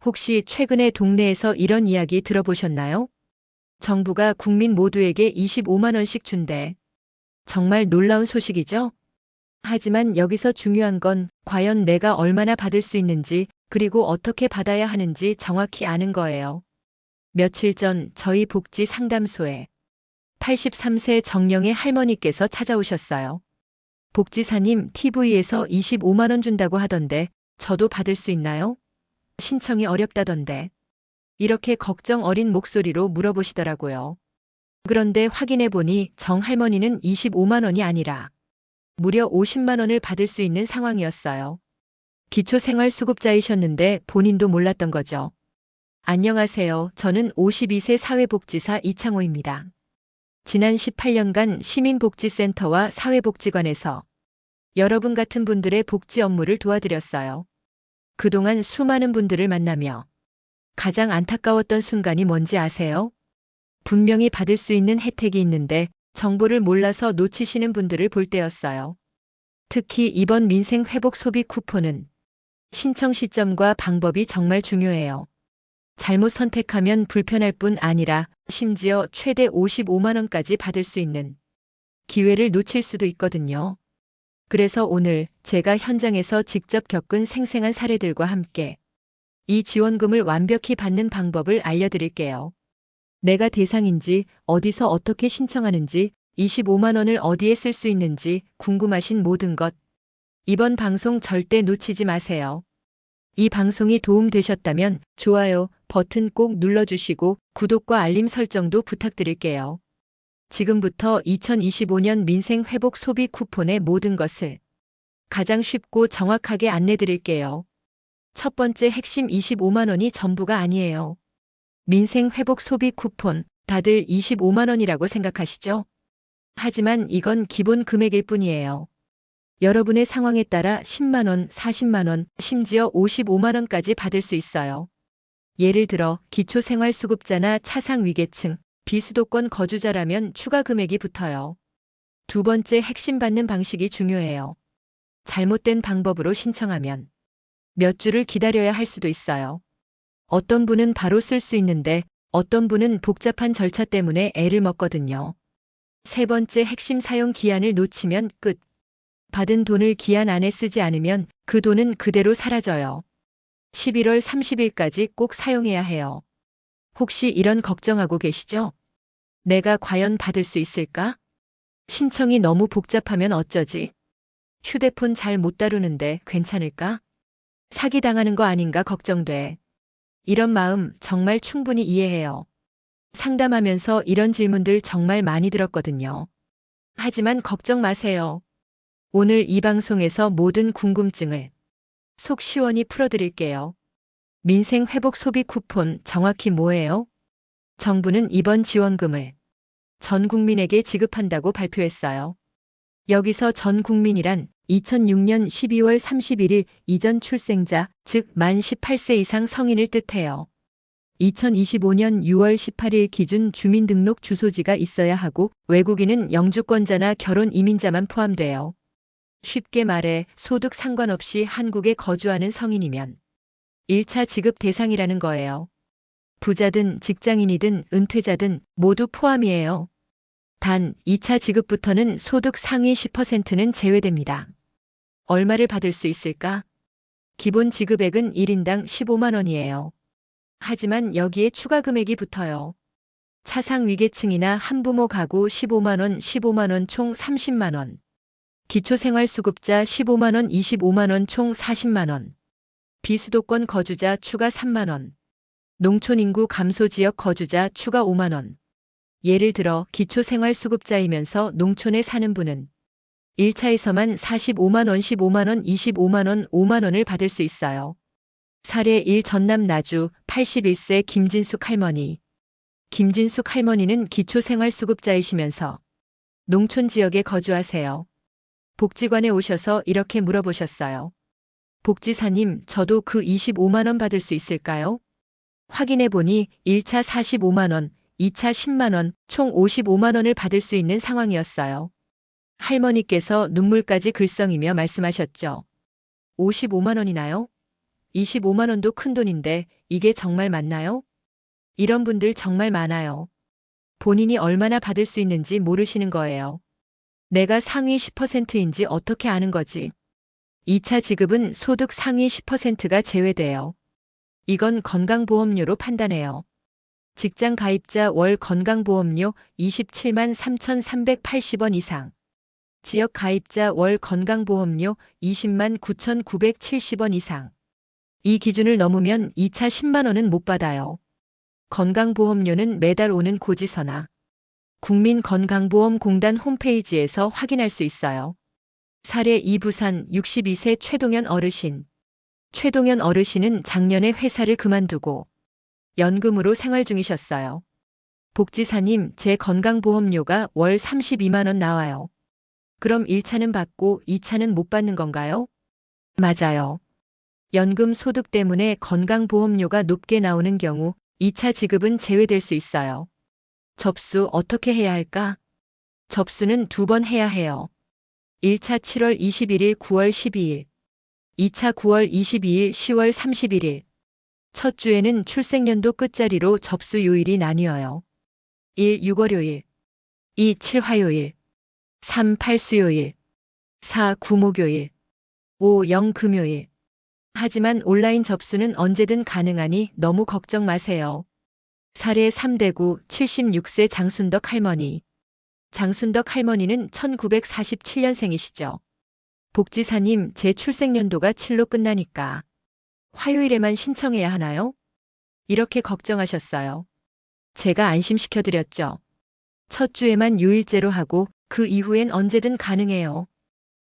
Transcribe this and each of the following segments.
혹시 최근에 동네에서 이런 이야기 들어보셨나요? 정부가 국민 모두에게 25만 원씩 준대. 정말 놀라운 소식이죠? 하지만 여기서 중요한 건 과연 내가 얼마나 받을 수 있는지, 그리고 어떻게 받아야 하는지 정확히 아는 거예요. 며칠 전 저희 복지 상담소에 83세 정령의 할머니께서 찾아오셨어요. 복지사님, TV에서 25만 원 준다고 하던데 저도 받을 수 있나요? 신청이 어렵다던데. 이렇게 걱정 어린 목소리로 물어보시더라고요. 그런데 확인해 보니 정 할머니는 25만 원이 아니라 무려 50만 원을 받을 수 있는 상황이었어요. 기초생활수급자이셨는데 본인도 몰랐던 거죠. 안녕하세요. 저는 52세 사회복지사 이창호입니다. 지난 18년간 시민복지센터와 사회복지관에서 여러분 같은 분들의 복지 업무를 도와드렸어요. 그동안 수많은 분들을 만나며 가장 안타까웠던 순간이 뭔지 아세요? 분명히 받을 수 있는 혜택이 있는데 정보를 몰라서 놓치시는 분들을 볼 때였어요. 특히 이번 민생회복 소비 쿠폰은 신청 시점과 방법이 정말 중요해요. 잘못 선택하면 불편할 뿐 아니라 심지어 최대 55만 원까지 받을 수 있는 기회를 놓칠 수도 있거든요. 그래서 오늘 제가 현장에서 직접 겪은 생생한 사례들과 함께 이 지원금을 완벽히 받는 방법을 알려드릴게요. 내가 대상인지, 어디서 어떻게 신청하는지, 25만 원을 어디에 쓸 수 있는지 궁금하신 모든 것. 이번 방송 절대 놓치지 마세요. 이 방송이 도움되셨다면 좋아요 버튼 꼭 눌러주시고 구독과 알림 설정도 부탁드릴게요. 지금부터 2025년 민생회복 소비 쿠폰의 모든 것을 가장 쉽고 정확하게 안내드릴게요. 첫 번째 핵심 25만 원이 전부가 아니에요. 민생회복 소비 쿠폰, 다들 25만 원이라고 생각하시죠? 하지만 이건 기본 금액일 뿐이에요. 여러분의 상황에 따라 10만 원, 40만 원, 심지어 55만 원까지 받을 수 있어요. 예를 들어 기초생활수급자나 차상위계층, 비수도권 거주자라면 추가 금액이 붙어요. 두 번째 핵심 받는 방식이 중요해요. 잘못된 방법으로 신청하면 몇 주를 기다려야 할 수도 있어요. 어떤 분은 바로 쓸 수 있는데 어떤 분은 복잡한 절차 때문에 애를 먹거든요. 세 번째 핵심 사용 기한을 놓치면 끝. 받은 돈을 기한 안에 쓰지 않으면 그 돈은 그대로 사라져요. 11월 30일까지 꼭 사용해야 해요. 혹시 이런 걱정하고 계시죠? 내가 과연 받을 수 있을까? 신청이 너무 복잡하면 어쩌지? 휴대폰 잘 못 다루는데 괜찮을까? 사기당하는 거 아닌가 걱정돼. 이런 마음 정말 충분히 이해해요. 상담하면서 이런 질문들 정말 많이 들었거든요. 하지만 걱정 마세요. 오늘 이 방송에서 모든 궁금증을 속 시원히 풀어드릴게요. 민생회복 소비 쿠폰 정확히 뭐예요? 정부는 이번 지원금을 전 국민에게 지급한다고 발표했어요. 여기서 전 국민이란 2006년 12월 31일 이전 출생자, 즉 만 18세 이상 성인을 뜻해요. 2025년 6월 18일 기준 주민등록 주소지가 있어야 하고 외국인은 영주권자나 결혼 이민자만 포함돼요. 쉽게 말해 소득 상관없이 한국에 거주하는 성인이면 1차 지급 대상이라는 거예요. 부자든 직장인이든 은퇴자든 모두 포함이에요. 단 2차 지급부터는 소득 상위 10%는 제외됩니다. 얼마를 받을 수 있을까? 기본 지급액은 1인당 15만 원이에요. 하지만 여기에 추가 금액이 붙어요. 차상 위계층이나 한부모 가구 15만 원, 15만 원 총 30만 원. 기초생활수급자 15만 원, 25만 원 총 40만 원. 비수도권 거주자 추가 3만 원. 농촌인구 감소 지역 거주자 추가 5만 원. 예를 들어 기초생활수급자이면서 농촌에 사는 분은 1차에서만 45만 원, 15만 원, 25만 원, 5만 원을 받을 수 있어요. 사례 1 전남 나주 81세 김진숙 할머니. 김진숙 할머니는 기초생활수급자이시면서 농촌 지역에 거주하세요. 복지관에 오셔서 이렇게 물어보셨어요. 복지사님, 저도 그 25만 원 받을 수 있을까요? 확인해 보니 1차 45만 원, 2차 10만 원, 총 55만 원을 받을 수 있는 상황이었어요. 할머니께서 눈물까지 글썽이며 말씀하셨죠. 55만 원이나요? 25만 원도 큰 돈인데 이게 정말 맞나요? 이런 분들 정말 많아요. 본인이 얼마나 받을 수 있는지 모르시는 거예요. 내가 상위 10%인지 어떻게 아는 거지? 2차 지급은 소득 상위 10%가 제외돼요. 이건 건강보험료로 판단해요. 직장 가입자 월 건강보험료 27만 3,380원 이상. 지역 가입자 월 건강보험료 20만 9,970원 이상. 이 기준을 넘으면 2차 10만 원은 못 받아요. 건강보험료는 매달 오는 고지서나 국민건강보험공단 홈페이지에서 확인할 수 있어요. 사례 2 부산 62세 최동현 어르신. 최동현 어르신은 작년에 회사를 그만두고 연금으로 생활 중이셨어요. 복지사님, 제 건강보험료가 월 32만 원 나와요. 그럼 1차는 받고 2차는 못 받는 건가요? 맞아요. 연금 소득 때문에 건강보험료가 높게 나오는 경우 2차 지급은 제외될 수 있어요. 접수 어떻게 해야 할까? 접수는 2번 해야 해요. 1차 7월 21일, 9월 12일. 2차 9월 22일, 10월 31일. 첫 주에는 출생연도 끝자리로 접수 요일이 나뉘어요. 1. 6 월요일. 2. 7 화요일. 3. 8 수요일. 4. 9 목요일. 5. 0 금요일. 하지만 온라인 접수는 언제든 가능하니 너무 걱정 마세요. 사례 3대구 76세 장순덕 할머니. 장순덕 할머니는 1947년생이시죠. 복지사님, 제 출생연도가 7로 끝나니까 화요일에만 신청해야 하나요? 이렇게 걱정하셨어요. 제가 안심시켜드렸죠. 첫 주에만 요일제로 하고 그 이후엔 언제든 가능해요.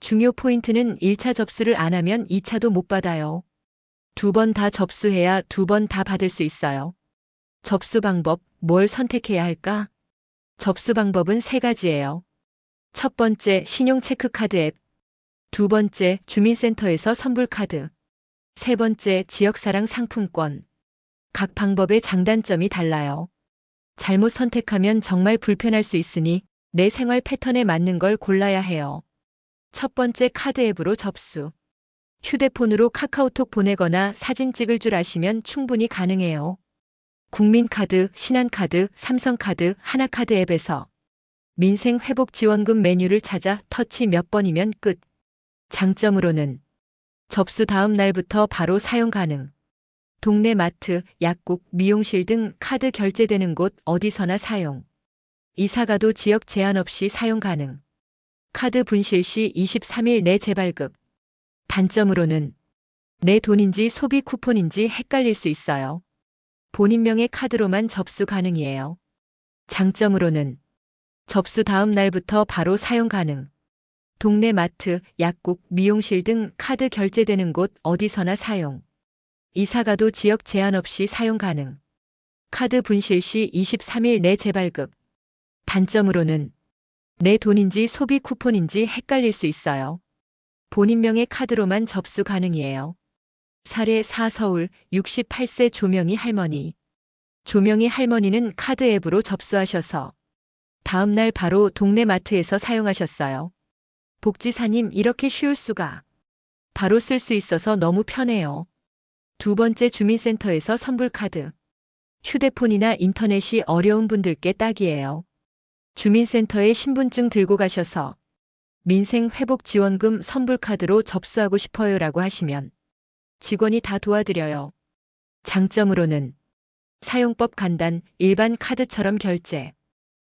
중요 포인트는 1차 접수를 안 하면 2차도 못 받아요. 2번 다 접수해야 2번 다 받을 수 있어요. 접수 방법, 뭘 선택해야 할까? 접수 방법은 3가지예요. 첫 번째, 신용체크카드 앱. 두 번째, 주민센터에서 선불카드. 세 번째, 지역사랑 상품권. 각 방법의 장단점이 달라요. 잘못 선택하면 정말 불편할 수 있으니 내 생활 패턴에 맞는 걸 골라야 해요. 첫 번째, 카드 앱으로 접수. 휴대폰으로 카카오톡 보내거나 사진 찍을 줄 아시면 충분히 가능해요. 국민카드, 신한카드, 삼성카드, 하나카드 앱에서 민생회복지원금 메뉴를 찾아 터치 몇 번이면 끝. 장점으로는 접수 다음 날부터 바로 사용 가능. 동네 마트, 약국, 미용실 등 카드 결제되는 곳 어디서나 사용. 이사가도 지역 제한 없이 사용 가능. 카드 분실 시 23일 내 재발급. 단점으로는 내 돈인지 소비 쿠폰인지 헷갈릴 수 있어요. 본인명의 카드로만 접수 가능이에요. 장점으로는 접수 다음 날부터 바로 사용 가능. 동네 마트, 약국, 미용실 등 카드 결제되는 곳 어디서나 사용. 이사가도 지역 제한 없이 사용 가능. 카드 분실 시 23일 내 재발급. 단점으로는 내 돈인지 소비 쿠폰인지 헷갈릴 수 있어요. 본인명의 카드로만 접수 가능이에요. 사례 4 서울 68세 조명희 할머니. 조명희 할머니는 카드 앱으로 접수하셔서 다음 날 바로 동네 마트에서 사용하셨어요. 복지사님, 이렇게 쉬울 수가. 바로 쓸 수 있어서 너무 편해요. 두 번째, 주민센터에서 선불카드. 휴대폰이나 인터넷이 어려운 분들께 딱이에요. 주민센터에 신분증 들고 가셔서 민생회복지원금 선불카드로 접수하고 싶어요라고 하시면 직원이 다 도와드려요. 장점으로는 사용법 간단, 일반 카드처럼 결제.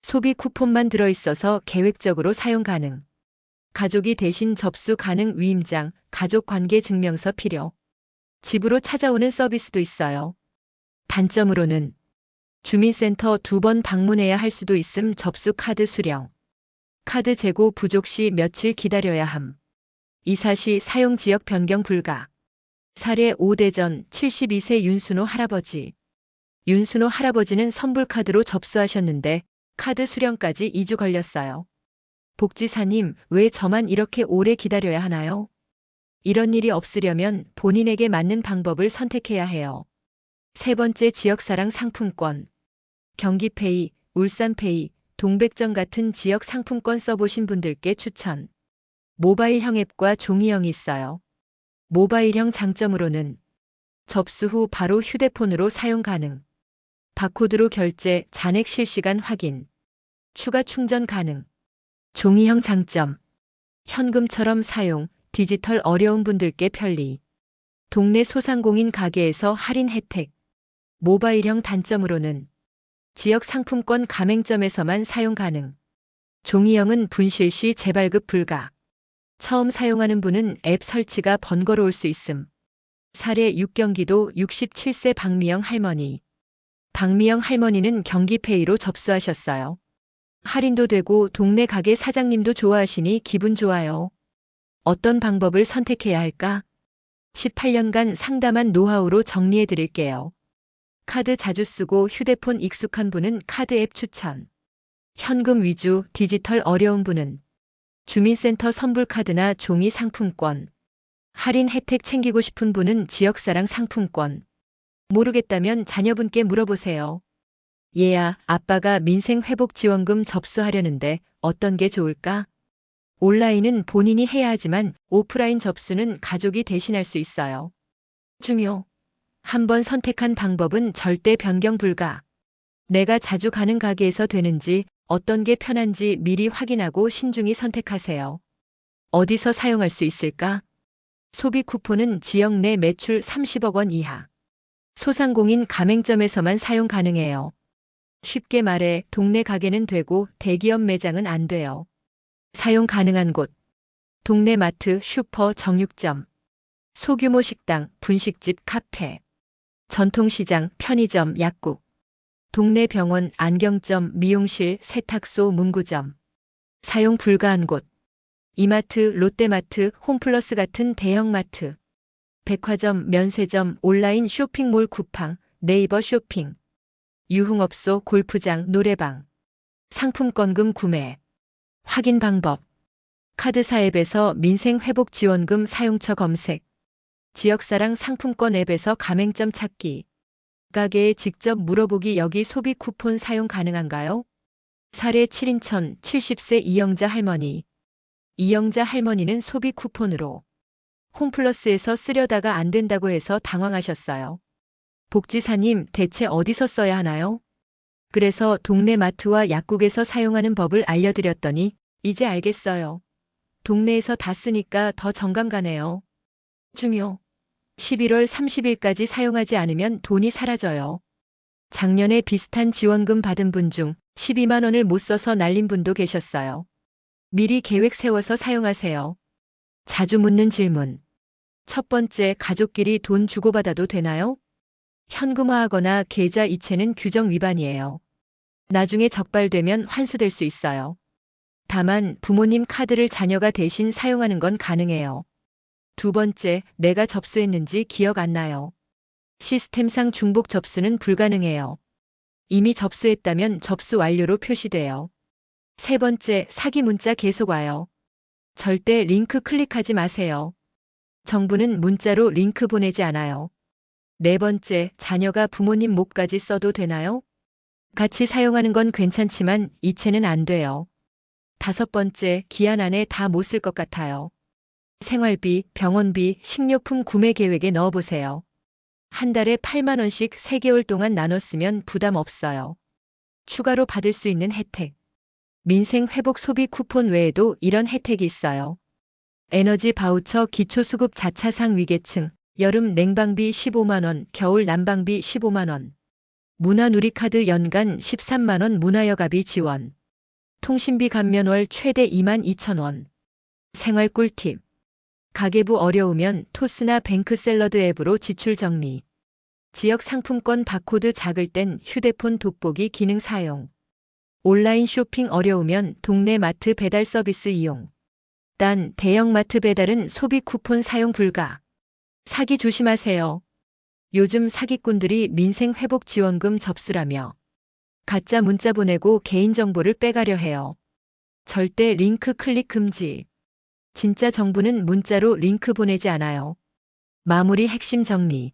소비 쿠폰만 들어있어서 계획적으로 사용 가능. 가족이 대신 접수 가능. 위임장, 가족관계증명서 필요. 집으로 찾아오는 서비스도 있어요. 단점으로는 주민센터 2번 방문해야 할 수도 있음. 접수 카드 수령. 카드 재고 부족 시 며칠 기다려야 함. 이사 시 사용 지역 변경 불가. 사례 5대전 72세 윤순호 할아버지. 윤순호 할아버지는 선불카드로 접수하셨는데 카드 수령까지 2주 걸렸어요. 복지사님, 왜 저만 이렇게 오래 기다려야 하나요? 이런 일이 없으려면 본인에게 맞는 방법을 선택해야 해요. 세 번째, 지역사랑 상품권. 경기페이, 울산페이, 동백전 같은 지역 상품권 써보신 분들께 추천. 모바일형 앱과 종이형이 있어요. 모바일형 장점으로는 접수 후 바로 휴대폰으로 사용 가능. 바코드로 결제, 잔액 실시간 확인. 추가 충전 가능. 종이형 장점. 현금처럼 사용, 디지털 어려운 분들께 편리. 동네 소상공인 가게에서 할인 혜택. 모바일형 단점으로는 지역 상품권 가맹점에서만 사용 가능. 종이형은 분실 시 재발급 불가. 처음 사용하는 분은 앱 설치가 번거로울 수 있음. 사례 6경기도 67세 박미영 할머니. 박미영 할머니는 경기페이로 접수하셨어요. 할인도 되고 동네 가게 사장님도 좋아하시니 기분 좋아요. 어떤 방법을 선택해야 할까? 18년간 상담한 노하우로 정리해 드릴게요. 카드 자주 쓰고 휴대폰 익숙한 분은 카드 앱 추천. 현금 위주, 디지털 어려운 분은 주민센터 선불카드나 종이 상품권. 할인 혜택 챙기고 싶은 분은 지역사랑 상품권. 모르겠다면 자녀분께 물어보세요. 얘야, 아빠가 민생회복지원금 접수하려는데 어떤 게 좋을까? 온라인은 본인이 해야 하지만 오프라인 접수는 가족이 대신할 수 있어요. 중요. 한번 선택한 방법은 절대 변경 불가. 내가 자주 가는 가게에서 되는지 어떤 게 편한지 미리 확인하고 신중히 선택하세요. 어디서 사용할 수 있을까? 소비 쿠폰은 지역 내 매출 30억 원 이하. 소상공인 가맹점에서만 사용 가능해요. 쉽게 말해 동네 가게는 되고 대기업 매장은 안 돼요. 사용 가능한 곳. 동네 마트, 슈퍼, 정육점. 소규모 식당, 분식집, 카페. 전통시장, 편의점, 약국. 동네 병원, 안경점, 미용실, 세탁소, 문구점. 사용 불가한 곳. 이마트, 롯데마트, 홈플러스 같은 대형마트. 백화점, 면세점, 온라인 쇼핑몰 쿠팡, 네이버 쇼핑. 유흥업소, 골프장, 노래방. 상품권금 구매. 확인 방법. 카드사 앱에서 민생회복지원금 사용처 검색. 지역사랑 상품권 앱에서 가맹점 찾기. 가게에 직접 물어보기. 여기 소비 쿠폰 사용 가능한가요? 사례 7인천 70세 이영자 할머니. 이영자 할머니는 소비 쿠폰으로 홈플러스에서 쓰려다가 안 된다고 해서 당황하셨어요. 복지사님, 대체 어디서 써야 하나요? 그래서 동네 마트와 약국에서 사용하는 법을 알려드렸더니 이제 알겠어요. 동네에서 다 쓰니까 더 정감 가네요. 중요. 11월 30일까지 사용하지 않으면 돈이 사라져요. 작년에 비슷한 지원금 받은 분 중 12만 원을 못 써서 날린 분도 계셨어요. 미리 계획 세워서 사용하세요. 자주 묻는 질문. 첫 번째, 가족끼리 돈 주고받아도 되나요? 현금화하거나 계좌 이체는 규정 위반이에요. 나중에 적발되면 환수될 수 있어요. 다만 부모님 카드를 자녀가 대신 사용하는 건 가능해요. 두 번째, 내가 접수했는지 기억 안 나요. 시스템상 중복 접수는 불가능해요. 이미 접수했다면 접수 완료로 표시돼요. 세 번째, 사기 문자 계속 와요. 절대 링크 클릭하지 마세요. 정부는 문자로 링크 보내지 않아요. 네 번째, 자녀가 부모님 몫까지 써도 되나요? 같이 사용하는 건 괜찮지만 이체는 안 돼요. 다섯 번째, 기한 안에 다 못 쓸 것 같아요. 생활비, 병원비, 식료품 구매 계획에 넣어보세요. 한 달에 8만 원씩 3개월 동안 나눠 쓰면 부담 없어요. 추가로 받을 수 있는 혜택. 민생회복 소비 쿠폰 외에도 이런 혜택이 있어요. 에너지 바우처 기초수급 자차상 위계층, 여름 냉방비 15만 원, 겨울 난방비 15만 원. 문화누리카드 연간 13만 원 문화여가비 지원. 통신비 감면월 최대 2만 2천 원. 생활 꿀팁. 가계부 어려우면 토스나 뱅크샐러드 앱으로 지출 정리. 지역 상품권 바코드 작을 땐 휴대폰 돋보기 기능 사용. 온라인 쇼핑 어려우면 동네 마트 배달 서비스 이용. 단 대형마트 배달은 소비 쿠폰 사용 불가. 사기 조심하세요. 요즘 사기꾼들이 민생회복지원금 접수라며 가짜 문자 보내고 개인정보를 빼가려 해요. 절대 링크 클릭 금지. 진짜 정부는 문자로 링크 보내지 않아요. 마무리 핵심 정리.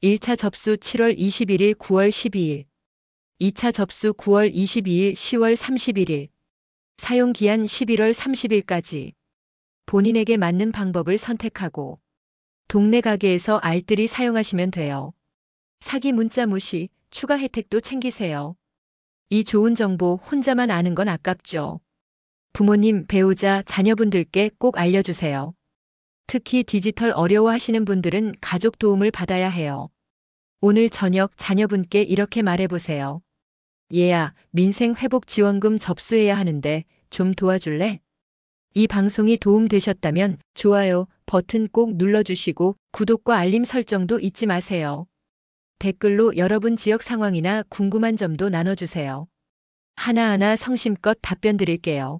1차 접수 7월 21일 9월 12일. 2차 접수 9월 22일 10월 31일. 사용기한 11월 30일까지. 본인에게 맞는 방법을 선택하고 동네 가게에서 알뜰히 사용하시면 돼요. 사기 문자 무시, 추가 혜택도 챙기세요. 이 좋은 정보 혼자만 아는 건 아깝죠. 부모님, 배우자, 자녀분들께 꼭 알려주세요. 특히 디지털 어려워하시는 분들은 가족 도움을 받아야 해요. 오늘 저녁 자녀분께 이렇게 말해보세요. 얘야, 민생회복지원금 접수해야 하는데 좀 도와줄래? 이 방송이 도움되셨다면 좋아요 버튼 꼭 눌러주시고 구독과 알림 설정도 잊지 마세요. 댓글로 여러분 지역 상황이나 궁금한 점도 나눠주세요. 하나하나 성심껏 답변 드릴게요.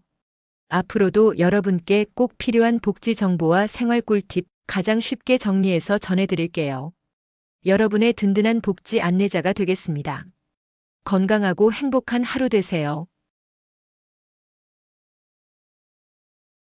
앞으로도 여러분께 꼭 필요한 복지 정보와 생활 꿀팁 가장 쉽게 정리해서 전해드릴게요. 여러분의 든든한 복지 안내자가 되겠습니다. 건강하고 행복한 하루 되세요.